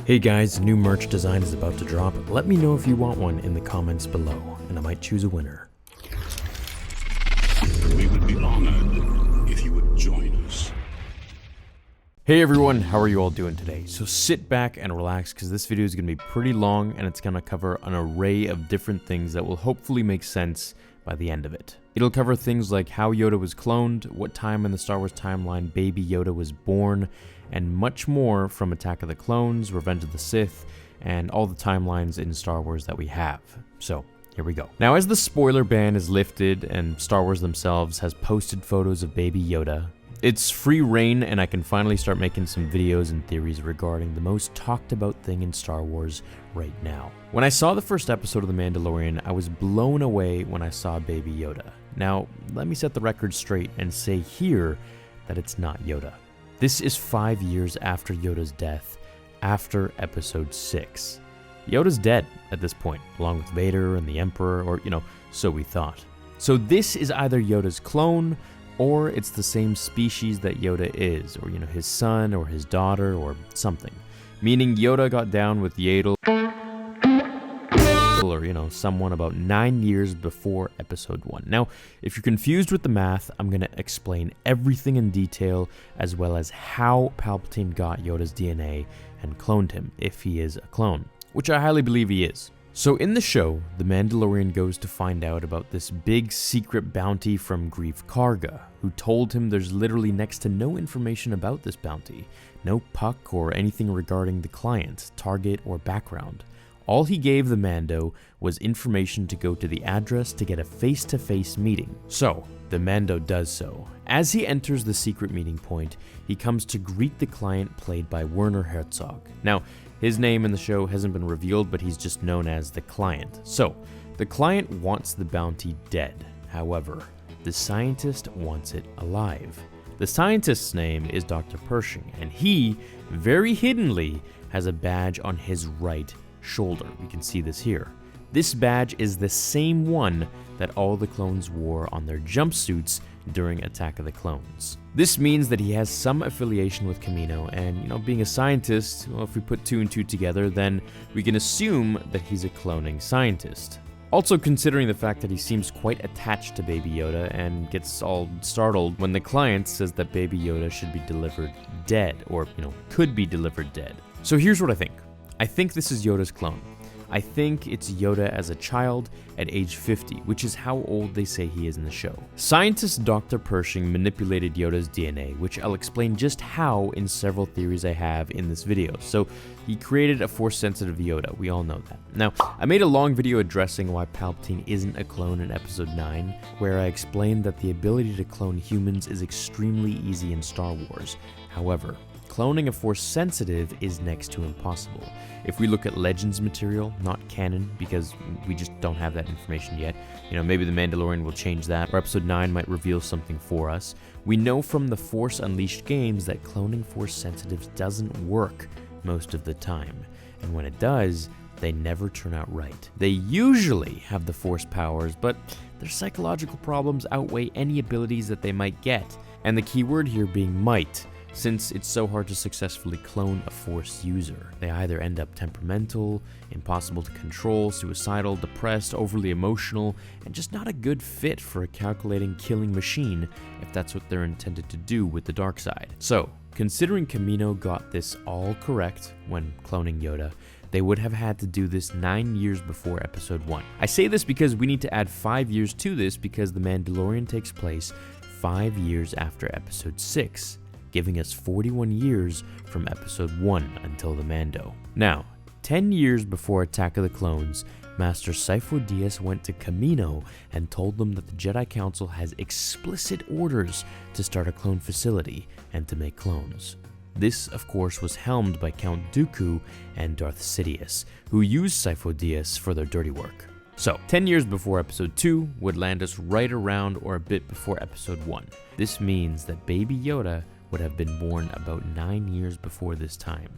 Hey guys, new merch design is about to drop. Let me know if you want one in the comments below, and I might choose a winner. We would be honored if you would join us. Hey everyone, how are you all doing today? So sit back and relax because this video is going to be pretty long and it's going to cover an array of different things that will hopefully make sense by the end of it. It'll cover things like how Yoda was cloned, what time in the Star Wars timeline Baby Yoda was born, and much more from Attack of the Clones, Revenge of the Sith, and all the timelines in Star Wars that we have. So, here we go. Now, as the spoiler ban is lifted and Star Wars themselves has posted photos of Baby Yoda, it's free reign and I can finally start making some videos and theories regarding the most talked about thing in Star Wars right now. When I saw the first episode of The Mandalorian, I was blown away when I saw Baby Yoda. Now, let me set the record straight and say here that it's not Yoda. This is 5 years after Yoda's death, after Episode 6. Yoda's dead at this point, along with Vader and the Emperor, or, so we thought. So this is either Yoda's clone, or it's the same species that Yoda is, or, his son, or his daughter, or something. Meaning Yoda got down with Yaddle, or, someone about 9 years before Episode 1. Now, if you're confused with the math, I'm going to explain everything in detail, as well as how Palpatine got Yoda's DNA and cloned him, if he is a clone, which I highly believe he is. So in the show, the Mandalorian goes to find out about this big secret bounty from Greef Karga, who told him there's literally next to no information about this bounty, no puck or anything regarding the client, target, or background. All he gave the Mando was information to go to the address to get a face-to-face meeting. So, the Mando does so. As he enters the secret meeting point, he comes to greet the client played by Werner Herzog. Now, his name in the show hasn't been revealed, but he's just known as the client. So, the client wants the bounty dead. However, the scientist wants it alive. The scientist's name is Dr. Pershing, and he, very hiddenly, has a badge on his right shoulder. We can see this here. This badge is the same one that all the clones wore on their jumpsuits during Attack of the Clones. This means that he has some affiliation with Kamino, and being a scientist, well, if we put two and two together, then we can assume that he's a cloning scientist. Also considering the fact that he seems quite attached to Baby Yoda and gets all startled when the client says that Baby Yoda should be delivered dead, or, could be delivered dead. So here's what I think. I think this is Yoda's clone. I think it's Yoda as a child at age 50, which is how old they say he is in the show. Scientist Dr. Pershing manipulated Yoda's DNA, which I'll explain just how in several theories I have in this video. So he created a Force-sensitive Yoda, we all know that. Now, I made a long video addressing why Palpatine isn't a clone in Episode 9, where I explained that the ability to clone humans is extremely easy in Star Wars. However, cloning a Force-sensitive is next to impossible. If we look at Legends material, not canon, because we just don't have that information yet, maybe The Mandalorian will change that, or Episode 9 might reveal something for us. We know from the Force Unleashed games that cloning Force-sensitives doesn't work most of the time, and when it does, they never turn out right. They usually have the Force powers, but their psychological problems outweigh any abilities that they might get, and the key word here being might. Since it's so hard to successfully clone a Force user. They either end up temperamental, impossible to control, suicidal, depressed, overly emotional, and just not a good fit for a calculating, killing machine if that's what they're intended to do with the dark side. So, considering Kamino got this all correct when cloning Yoda, they would have had to do this 9 years before Episode 1. I say this because we need to add 5 years to this because The Mandalorian takes place 5 years after Episode 6. Giving us 41 years from Episode 1 until the Mando. Now, 10 years before Attack of the Clones, Master Sifo Dyas went to Kamino and told them that the Jedi Council has explicit orders to start a clone facility and to make clones. This, of course, was helmed by Count Dooku and Darth Sidious, who used Sifo Dyas for their dirty work. So, 10 years before Episode 2 would land us right around or a bit before Episode 1. This means that Baby Yoda would have been born about 9 years before this time.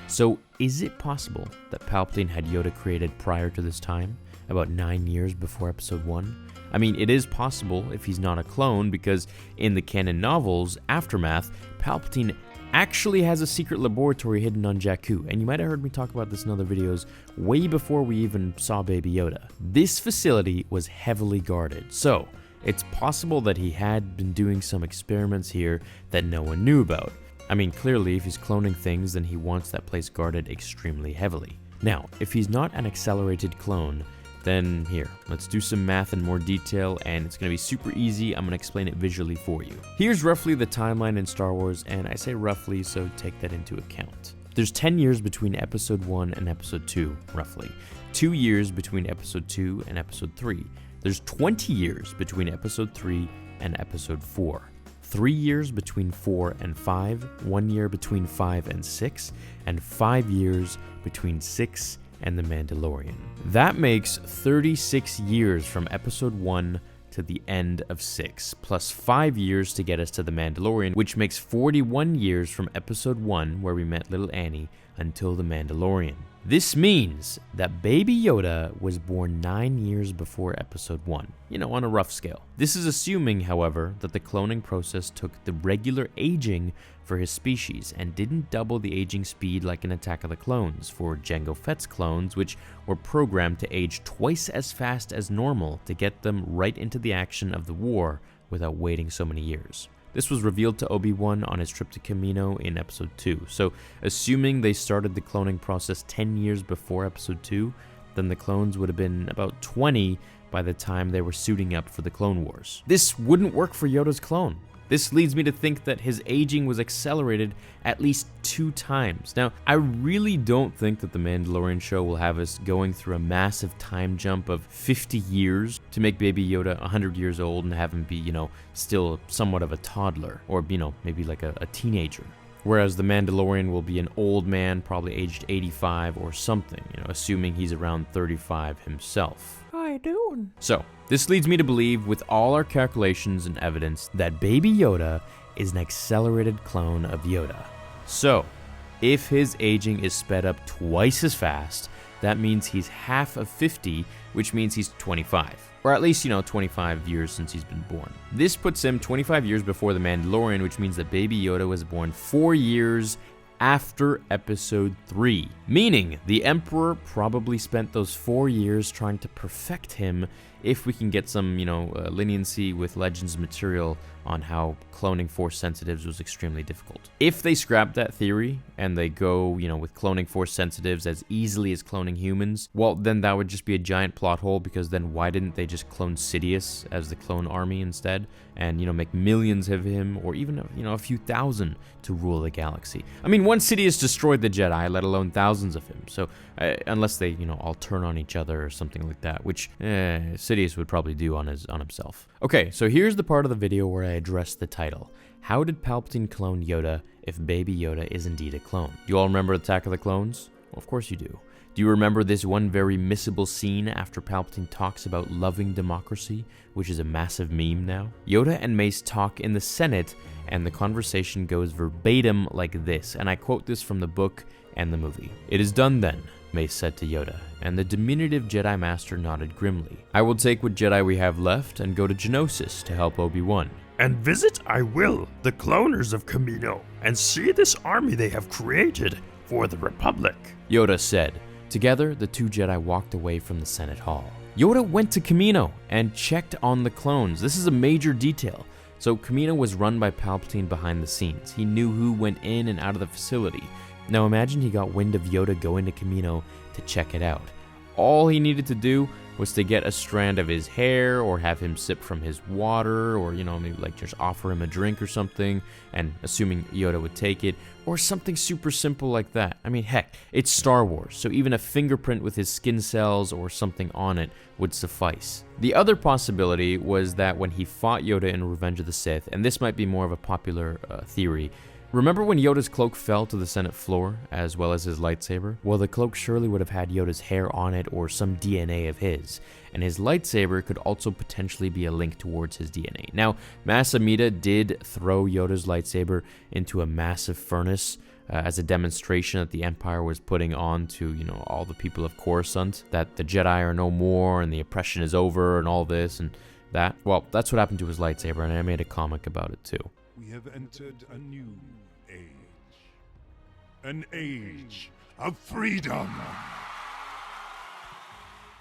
So is it possible that Palpatine had Yoda created prior to this time, about 9 years before Episode 1? I mean, it is possible if he's not a clone, because in the canon novels, Aftermath, Palpatine actually has a secret laboratory hidden on Jakku, and you might have heard me talk about this in other videos way before we even saw Baby Yoda. This facility was heavily guarded, so it's possible that he had been doing some experiments here that no one knew about. I mean, clearly, if he's cloning things, then he wants that place guarded extremely heavily. Now, if he's not an accelerated clone, then here, let's do some math in more detail, and it's going to be super easy. I'm going to explain it visually for you. Here's roughly the timeline in Star Wars, and I say roughly, so take that into account. There's 10 years between Episode 1 and Episode 2, roughly. 2 years between Episode 2 and Episode 3. There's 20 years between Episode 3 and Episode 4. 3 years between 4 and 5, 1 year between 5 and 6, and 5 years between 6 and The Mandalorian. That makes 36 years from Episode 1 to the end of 6, plus 5 years to get us to The Mandalorian, which makes 41 years from Episode 1, where we met little Annie, until The Mandalorian. This means that Baby Yoda was born 9 years before Episode 1, on a rough scale. This is assuming, however, that the cloning process took the regular aging for his species and didn't double the aging speed like in Attack of the Clones for Jango Fett's clones, which were programmed to age twice as fast as normal to get them right into the action of the war without waiting so many years. This was revealed to Obi-Wan on his trip to Kamino in Episode 2, so assuming they started the cloning process 10 years before Episode 2, then the clones would have been about 20 by the time they were suiting up for the Clone Wars. This wouldn't work for Yoda's clone. This leads me to think that his aging was accelerated at least 2 times. Now, I really don't think that the Mandalorian show will have us going through a massive time jump of 50 years to make Baby Yoda 100 years old and have him be, still somewhat of a toddler, or, maybe like a teenager. Whereas the Mandalorian will be an old man, probably aged 85 or something, assuming he's around 35 himself. How you doing? So, this leads me to believe, with all our calculations and evidence, that Baby Yoda is an accelerated clone of Yoda. So, if his aging is sped up twice as fast, that means he's half of 50, which means he's 25. Or at least, 25 years since he's been born. This puts him 25 years before The Mandalorian, which means that Baby Yoda was born 4 years after Episode 3. Meaning, the Emperor probably spent those 4 years trying to perfect him, if we can get some, leniency with Legends material on how cloning Force sensitives was extremely difficult. If they scrap that theory, and they go, with cloning Force sensitives as easily as cloning humans, well, then that would just be a giant plot hole, because then why didn't they just clone Sidious as the clone army instead, and, make millions of him, or even, a few thousand to rule the galaxy? I mean, one Sidious destroyed the Jedi, let alone thousands of him, so, unless they, all turn on each other or something like that, which, Sidious would probably do on himself. Okay, so here's the part of the video where I address the title. How did Palpatine clone Yoda if Baby Yoda is indeed a clone? You all remember Attack of the Clones? Well, of course you do. Do you remember this one very missable scene after Palpatine talks about loving democracy, which is a massive meme now? Yoda and Mace talk in the Senate, and the conversation goes verbatim like this, and I quote this from the book and the movie. "It is done then," Mace said to Yoda, and the diminutive Jedi Master nodded grimly. "I will take what Jedi we have left and go to Geonosis to help Obi-Wan." "And visit I will the cloners of Kamino, and see this army they have created for the Republic," Yoda said. Together, the 2 Jedi walked away from the Senate Hall. Yoda went to Kamino and checked on the clones. This is a major detail. So Kamino was run by Palpatine behind the scenes. He knew who went in and out of the facility. Now imagine he got wind of Yoda going to Kamino to check it out. All he needed to do was to get a strand of his hair, or have him sip from his water, or, maybe just offer him a drink or something, and assuming Yoda would take it, or something super simple like that. I mean, heck, it's Star Wars, so even a fingerprint with his skin cells or something on it would suffice. The other possibility was that when he fought Yoda in Revenge of the Sith, and this might be more of a popular theory, remember when Yoda's cloak fell to the Senate floor, as well as his lightsaber? Well, the cloak surely would have had Yoda's hair on it, or some DNA of his, and his lightsaber could also potentially be a link towards his DNA. Now, Mas Amedda did throw Yoda's lightsaber into a massive furnace as a demonstration that the Empire was putting on to, all the people of Coruscant, that the Jedi are no more, and the oppression is over, and all this, and that. Well, that's what happened to his lightsaber, and I made a comic about it too. We have entered a new age. An age of freedom.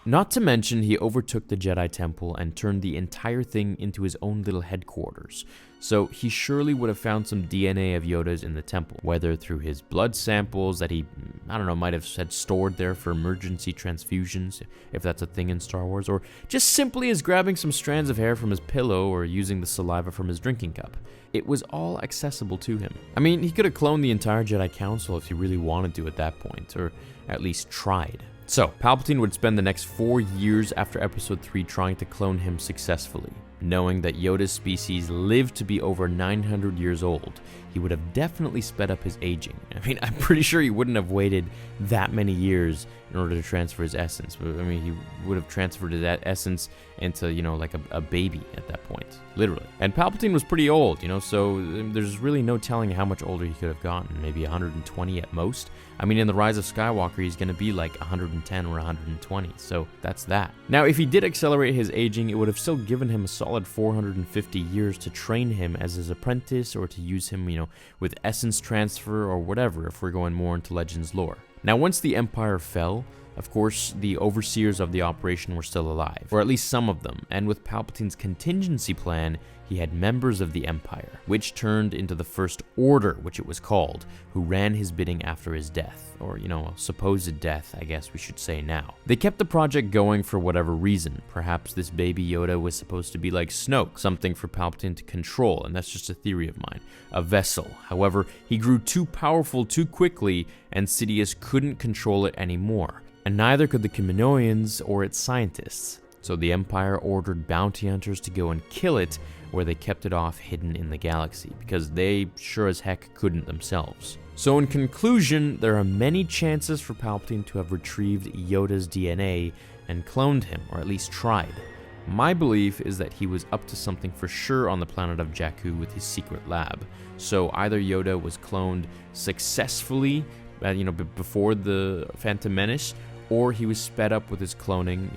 Not to mention, he overtook the Jedi Temple and turned the entire thing into his own little headquarters. So he surely would have found some DNA of Yoda's in the temple, whether through his blood samples that he, might have had stored there for emergency transfusions, if that's a thing in Star Wars, or just simply as grabbing some strands of hair from his pillow or using the saliva from his drinking cup. It was all accessible to him. I mean, he could have cloned the entire Jedi Council if he really wanted to at that point, or at least tried. So, Palpatine would spend the next 4 years after Episode 3 trying to clone him successfully. Knowing that Yoda's species lived to be over 900 years old, he would have definitely sped up his aging. I mean, I'm pretty sure he wouldn't have waited that many years in order to transfer his essence. I mean, he would have transferred his essence into, like a baby at that point, literally. And Palpatine was pretty old, so there's really no telling how much older he could have gotten, maybe 120 at most. I mean, in The Rise of Skywalker, he's going to be like 110 or 120, so that's that. Now, if he did accelerate his aging, it would have still given him a solid 450 years to train him as his apprentice or to use him, with essence transfer or whatever, if we're going more into Legends lore. Now, once the Empire fell, of course, the overseers of the operation were still alive, or at least some of them, and with Palpatine's contingency plan, he had members of the Empire, which turned into the First Order, which it was called, who ran his bidding after his death, or, supposed death, I guess we should say now. They kept the project going for whatever reason. Perhaps this Baby Yoda was supposed to be like Snoke, something for Palpatine to control, and that's just a theory of mine, a vessel. However, he grew too powerful too quickly, and Sidious couldn't control it anymore. And neither could the Kaminoans or its scientists. So the Empire ordered bounty hunters to go and kill it, where they kept it off hidden in the galaxy, because they sure as heck couldn't themselves. So in conclusion, there are many chances for Palpatine to have retrieved Yoda's DNA and cloned him, or at least tried. My belief is that he was up to something for sure on the planet of Jakku with his secret lab. So either Yoda was cloned successfully, before the Phantom Menace, or he was sped up with his cloning,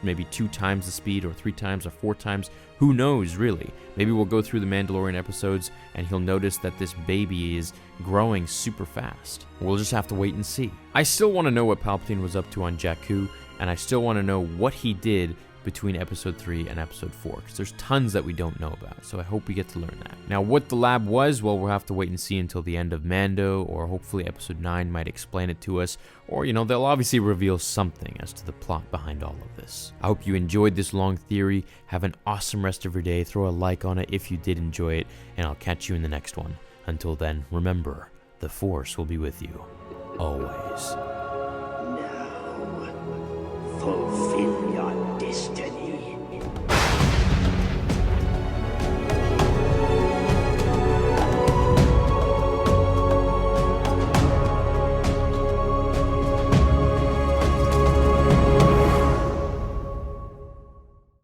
maybe 2 times the speed, or 3 times, or 4 times. Who knows, really? Maybe we'll go through the Mandalorian episodes, and he'll notice that this baby is growing super fast. We'll just have to wait and see. I still want to know what Palpatine was up to on Jakku, and I still want to know what he did between Episode 3 and Episode 4, because there's tons that we don't know about, so I hope we get to learn that. Now, what the lab was, well, we'll have to wait and see until the end of Mando, or hopefully Episode 9 might explain it to us, or, they'll obviously reveal something as to the plot behind all of this. I hope you enjoyed this long theory. Have an awesome rest of your day. Throw a like on it if you did enjoy it, and I'll catch you in the next one. Until then, remember, the Force will be with you, always.